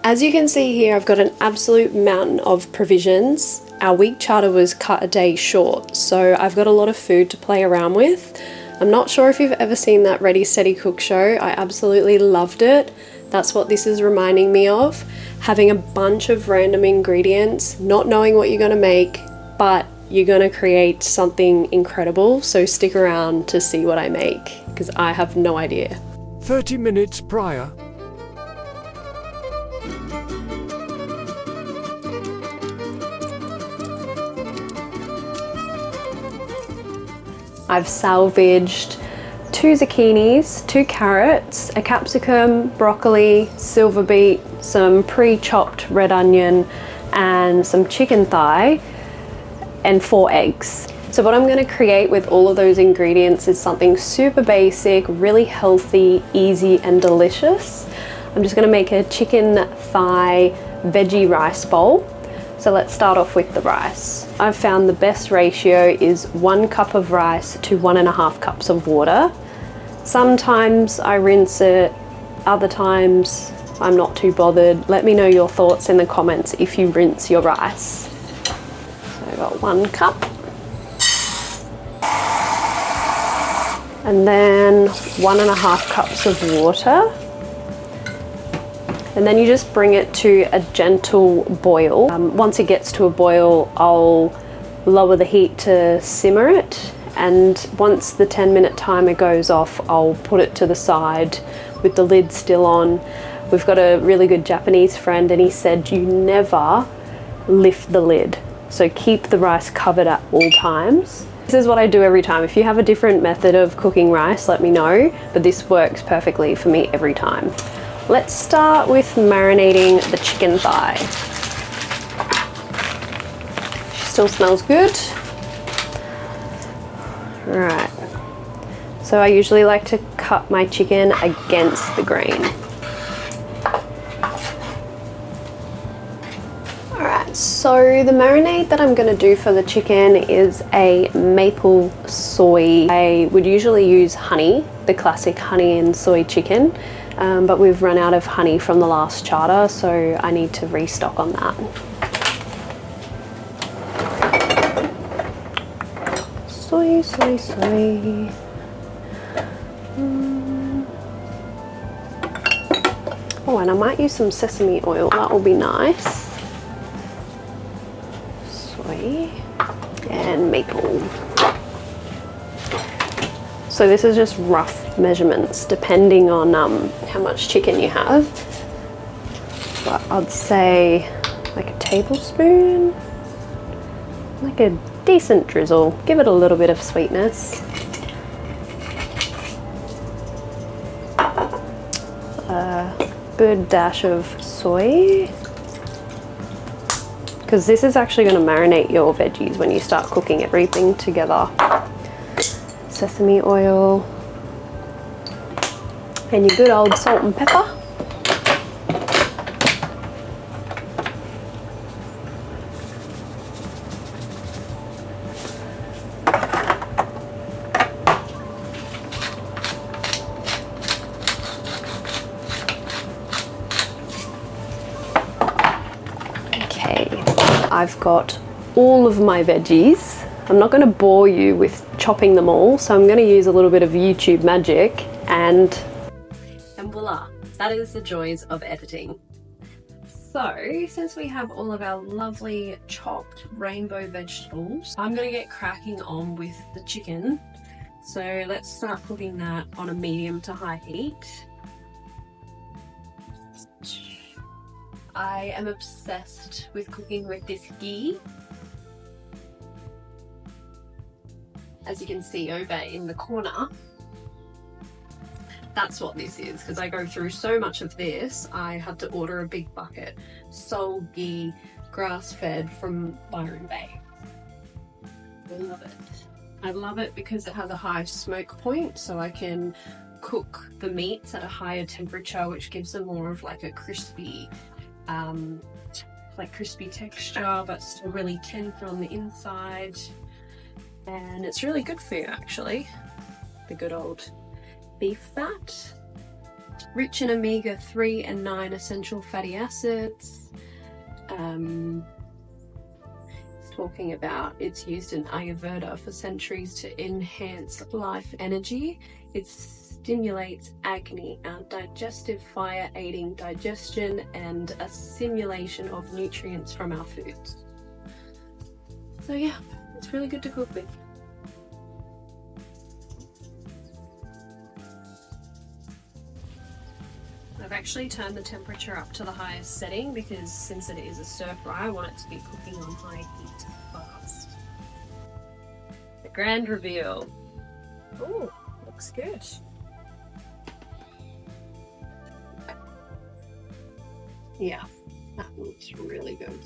As you can see here, I've got an absolute mountain of provisions. Our week charter was cut a day short, so I've got a lot of food to play around with. I'm not sure if you've ever seen that Ready Steady Cook show. I absolutely loved it. That's what this is reminding me of. Having a bunch of random ingredients, not knowing what you're gonna make, but you're gonna create something incredible. So stick around to see what I make, because I have no idea. 30 minutes prior. I've salvaged 2 zucchinis, 2 carrots, a capsicum, broccoli, silver beet, some pre-chopped red onion, and some chicken thigh, and 4 eggs. So what I'm going to create with all of those ingredients is something super basic, really healthy, easy, and delicious. I'm just going to make a chicken thigh veggie rice bowl. So let's start off with the rice. I've found the best ratio is 1 cup of rice to 1.5 cups of water. Sometimes I rinse it, other times I'm not too bothered. Let me know your thoughts in the comments if you rinse your rice. So I've got 1 cup. And then 1.5 cups of water. And then you just bring it to a gentle boil. Once it gets to a boil, I'll lower the heat to simmer it. And once the 10-minute timer goes off, I'll put it to the side with the lid still on. We've got a really good Japanese friend and he said you never lift the lid. So keep the rice covered at all times. This is what I do every time. If you have a different method of cooking rice, let me know, but this works perfectly for me every time. Let's start with marinating the chicken thigh. She still smells good. Right. So I usually like to cut my chicken against the grain. Alright, so the marinade that I'm going to do for the chicken is a maple soy. I would usually use honey, the classic honey and soy chicken. But we've run out of honey from the last charter, so I need to restock on that. Soy, soy, soy. Oh, and I might use some sesame oil, that will be nice. Soy and maple. So this is just rough measurements depending on how much chicken you have. But I'd say like a tablespoon, like a decent drizzle. Give it a little bit of sweetness. A good dash of soy. Because this is actually going to marinate your veggies when you start cooking everything together. Sesame oil, and your good old salt and pepper. Okay, I've got all of my veggies. I'm not going to bore you with chopping them all, so I'm going to use a little bit of YouTube magic and voila, that is the joys of editing. So since we have all of our lovely chopped rainbow vegetables, I'm going to get cracking on with the chicken. So let's start cooking that on a medium to high heat. I am obsessed with cooking with this ghee. As you can see over in the corner, that's what this is, because I go through so much of this. I had to order a big bucket. Sole ghee, grass-fed from Byron Bay. I love it. I love it because it has a high smoke point, so I can cook the meats at a higher temperature, which gives them more of like a crispy, crispy texture, but still really tender on the inside. And it's really good for you, actually. The good old beef fat. Rich in omega-3 and 9 essential fatty acids. It's talking about it's used in Ayurveda for centuries to enhance life energy. It stimulates Agni, our digestive fire, aiding digestion and assimilation of nutrients from our foods. So yeah, it's really good to cook with. I've actually turned the temperature up to the highest setting because since it is a stir fry, I want it to be cooking on high heat fast. The grand reveal. Ooh, looks good. Yeah, that looks really good.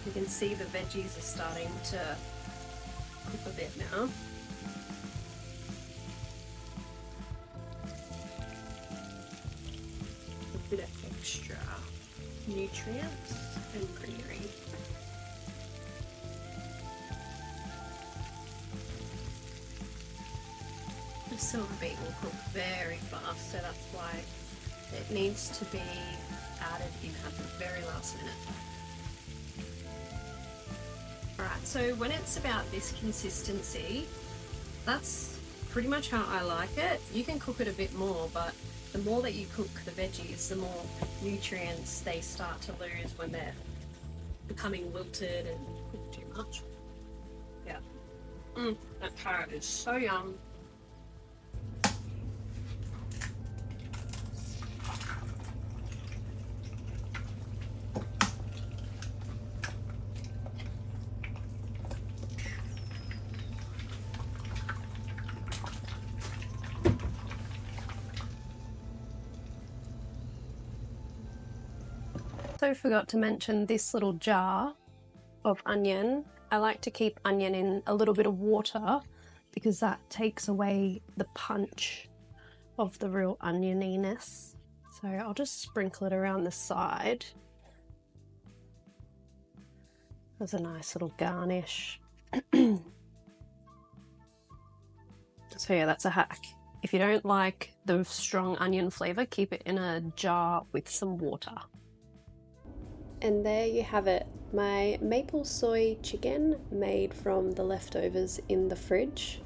You can see the veggies are starting to cook a bit now. A bit of extra nutrients and greenery. The silver beet will cook very fast, so that's why it needs to be added in at the very last minute. Alright, so when it's about this consistency, that's pretty much how I like it. You can cook it a bit more, but the more that you cook the veggies, the more nutrients they start to lose when they're becoming wilted and cooked too much. Yeah. That carrot is so yum. Also forgot to mention this little jar of onion. I like to keep onion in a little bit of water because that takes away the punch of the real onioniness. So I'll just sprinkle it around the side. There's a nice little garnish. So yeah, that's a hack. If you don't like the strong onion flavour, keep it in a jar with some water. And there you have it, my maple soy chicken made from the leftovers in the fridge.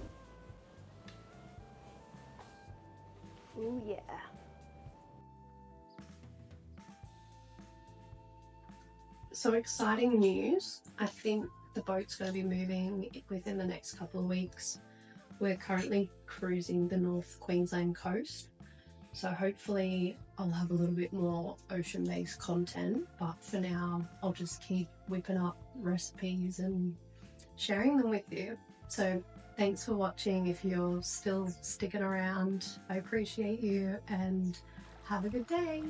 Oh yeah. So exciting news. I think the boat's going to be moving within the next couple of weeks. We're currently cruising the North Queensland coast. So hopefully I'll have a little bit more ocean-based content, but for now I'll just keep whipping up recipes and sharing them with you. So thanks for watching. If you're still sticking around, I appreciate you and have a good day.